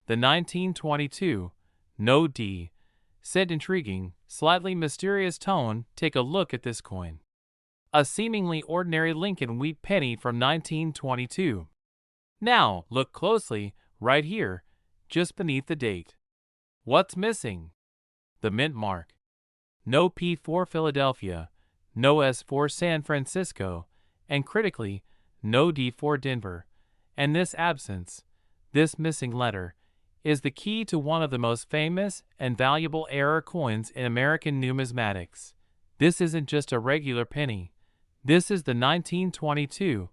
The 1922 No D said intriguing, slightly mysterious tone. Take a look at this coin. A seemingly ordinary Lincoln wheat penny from 1922. Now, look closely, right here, just beneath the date. What's missing? The mint mark. No P for Philadelphia, no S for San Francisco, and critically, no D for Denver. And this absence, this missing letter, is the key to one of the most famous and valuable error coins in American numismatics. This isn't just a regular penny. This is the 1922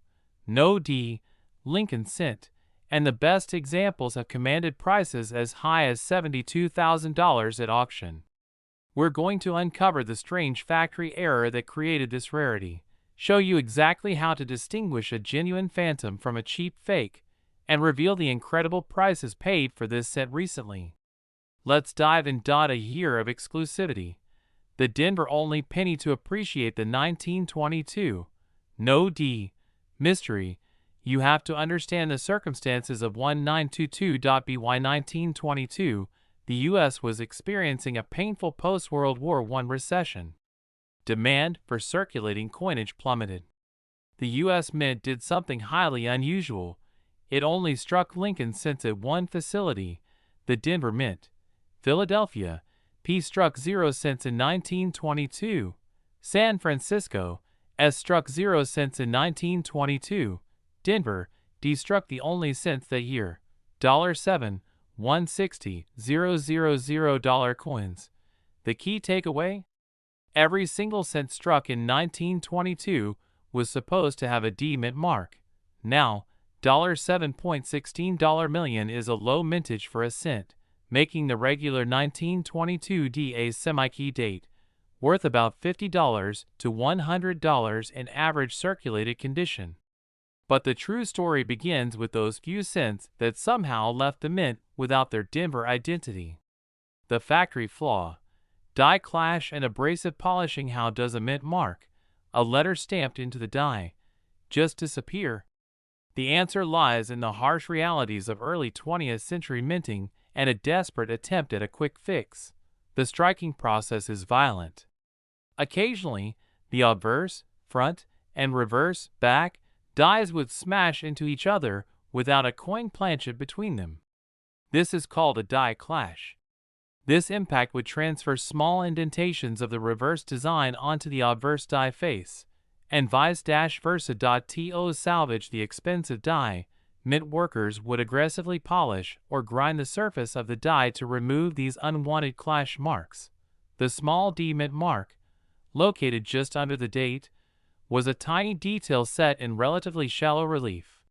No D Lincoln cent, and the best examples have commanded prices as high as $72,000 at auction. We're going to uncover the strange factory error that created this rarity, show you exactly how to distinguish a genuine phantom from a cheap fake, and reveal the incredible prices paid for this cent recently. Let's dive in. A year of exclusivity. The Denver-only penny to appreciate the 1922 No D mystery. You have to understand the circumstances of 1922. By 1922, the U.S. was experiencing a painful post-World War I recession. Demand for circulating coinage plummeted. The U.S. Mint did something highly unusual. It only struck Lincoln cents at one facility, the Denver Mint. Philadelphia, P struck 0 cents in 1922. San Francisco, S struck 0 cents in 1922. Denver, D struck the only cents that year. $7, $1.60, $000 coins. The key takeaway? Every single cent struck in 1922 was supposed to have a D mint mark. Now, $7.16 million is a low mintage for a cent, making the regular 1922 D a semi-key date, worth about $50 to $100 in average circulated condition. But the true story begins with those few cents that somehow left the mint without their Denver identity. The factory flaw. Die clash and abrasive polishing. How does a mint mark, a letter stamped into the die, just disappear? The answer lies in the harsh realities of early 20th century minting and a desperate attempt at a quick fix. The striking process is violent. Occasionally, the obverse, front, and reverse, back, dies would smash into each other without a coin planchet between them. This is called a die clash. This impact would transfer small indentations of the reverse design onto the obverse die face, and vice versa. To salvage the expensive die, mint workers would aggressively polish or grind the surface of the die to remove these unwanted clash marks. The small D mint mark, located just under the date, was a tiny detail set in relatively shallow relief.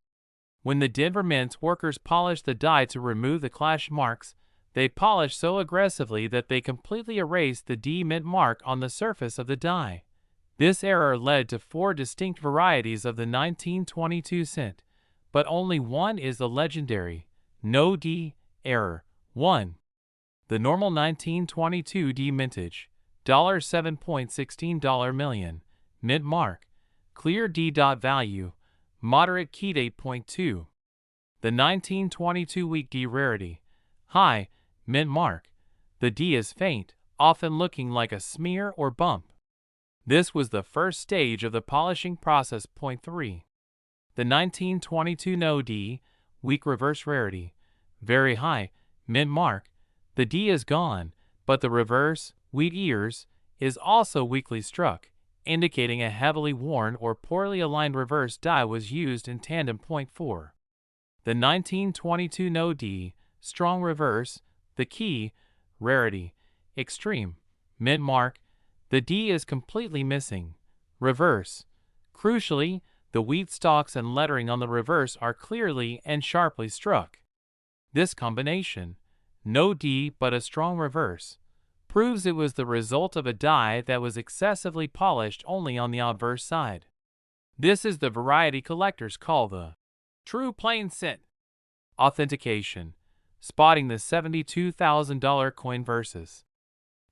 When the Denver Mint workers polished the die to remove the clash marks, they polished so aggressively that they completely erased the D mint mark on the surface of the die. This error led to 4 distinct varieties of the 1922 cent, but only one is the legendary No D error. 1. The normal 1922 D mintage, $7.16 million, mint mark, clear D. Value, moderate keyed 8.2. The 1922 weak D rarity, high, mint mark, the D is faint, often looking like a smear or bump. This was the first stage of the polishing process. Point 3. The 1922 No D, weak reverse rarity, very high, mint mark, the D is gone, but the reverse, wheat ears, is also weakly struck, indicating a heavily worn or poorly aligned reverse die was used in tandem. Point 4. The 1922 No D, strong reverse, the key, rarity, extreme, mint mark, the D is completely missing. Reverse. Crucially, the wheat stalks and lettering on the reverse are clearly and sharply struck. This combination, no D but a strong reverse, proves it was the result of a die that was excessively polished only on the obverse side. This is the variety collectors call the true plain cent. Authentication. Spotting the $72,000 coin versus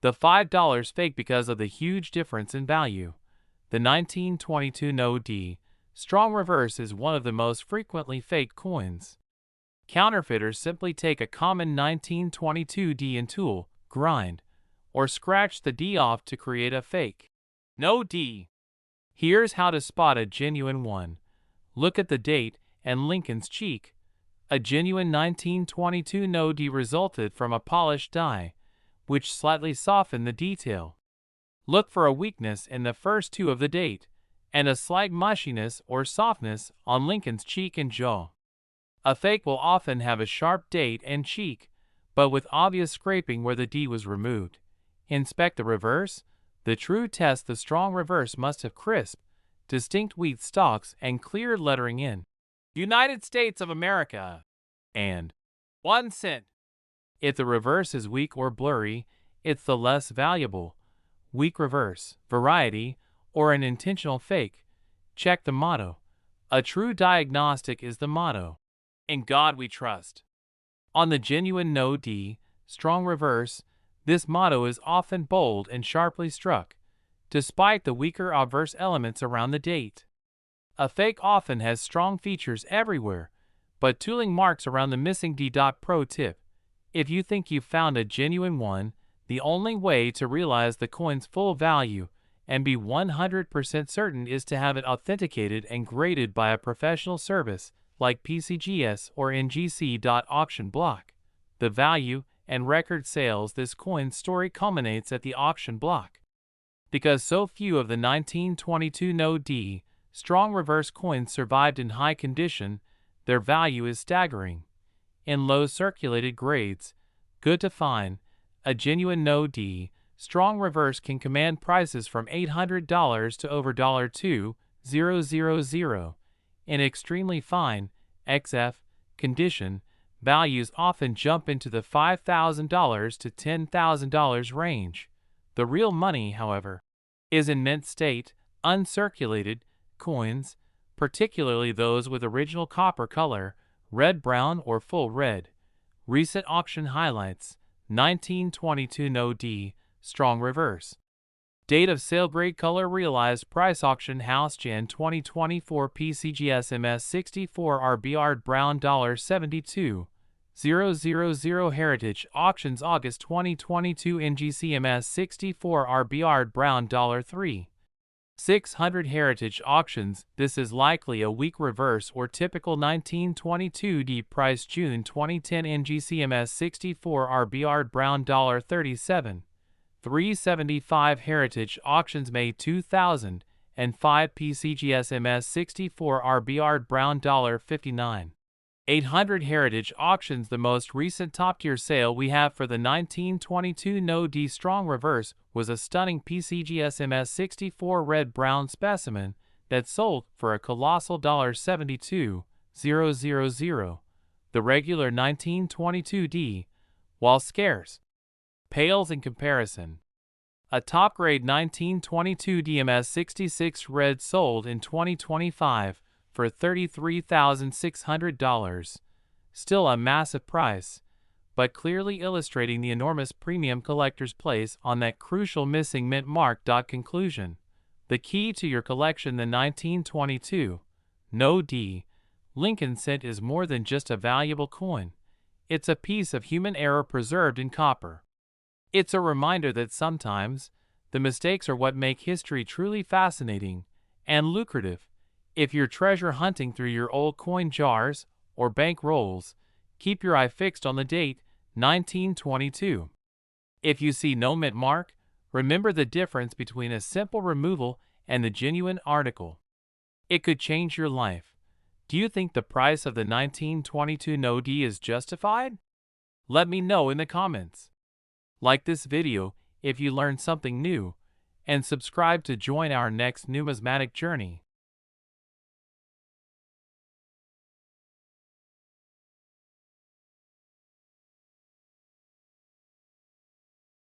the $5 fake because of the huge difference in value. The 1922 No D, strong reverse is one of the most frequently faked coins. Counterfeiters simply take a common 1922 D and tool, grind, or scratch the D off to create a fake. No D. Here's how to spot a genuine one. Look at the date and Lincoln's cheek. A genuine 1922 no D resulted from a polished die, which slightly softened the detail. Look for a weakness in the first two of the date, and a slight mushiness or softness on Lincoln's cheek and jaw. A fake will often have a sharp date and cheek, but with obvious scraping where the D was removed. Inspect the reverse. The true test: the strong reverse must have crisp, distinct wheat stalks and clear lettering in United States of America and 1 cent. If the reverse is weak or blurry, it's the less valuable. Weak reverse, variety, or an intentional fake. Check the motto. A true diagnostic is the motto. In God we trust. On the genuine no D, strong reverse, this motto is often bold and sharply struck, despite the weaker obverse elements around the date. A fake often has strong features everywhere, but tooling marks around the missing D. Pro tip: if you think you've found a genuine one, the only way to realize the coin's full value and be 100% certain is to have it authenticated and graded by a professional service like PCGS or NGC. Auction block. The value and record sales: this coin's story culminates at the auction block. Because so few of the 1922 no D, strong reverse coins survived in high condition, their value is staggering. In low circulated grades, good to fine, a genuine no D, strong reverse can command prices from $800 to over $2,000. In extremely fine, XF, condition, values often jump into the $5,000 to $10,000 range. The real money, however, is in mint state, uncirculated coins, particularly those with original copper color, red, brown, or full red. Recent auction highlights: 1922 no D, strong reverse. Date of sale: grade, color, realized price, auction house, Jan 2024, PCGS MS 64 RBR brown $72,000. Heritage Auctions, August 2022, NGC MS 64 RBR brown $3,600. Heritage Auctions, this is likely a weak reverse or typical 1922 D price, June 2010, NGC MS 64 RBR brown $37,375. Heritage Auctions, May 2005, PCGS MS 64 RBR brown $59,800. Heritage Auctions, the most recent top-tier sale we have for the 1922 no D strong reverse was a stunning PCGS MS 64 red-brown specimen that sold for a colossal $72,000. The regular 1922 D, while scarce, pales in comparison. A top-grade 1922 DMS 66 red sold in 2025 for $33,600. Still a massive price, but clearly illustrating the enormous premium collectors place on that crucial missing mint mark. Conclusion: the key to your collection, the 1922 no D Lincoln cent, is more than just a valuable coin. It's a piece of human error preserved in copper. It's a reminder that sometimes the mistakes are what make history truly fascinating and lucrative. If you're treasure hunting through your old coin jars or bank rolls, keep your eye fixed on the date 1922. If you see no mint mark, remember the difference between a simple removal and the genuine article. It could change your life. Do you think the price of the 1922 no D is justified? Let me know in the comments. Like this video if you learned something new, and subscribe to join our next numismatic journey.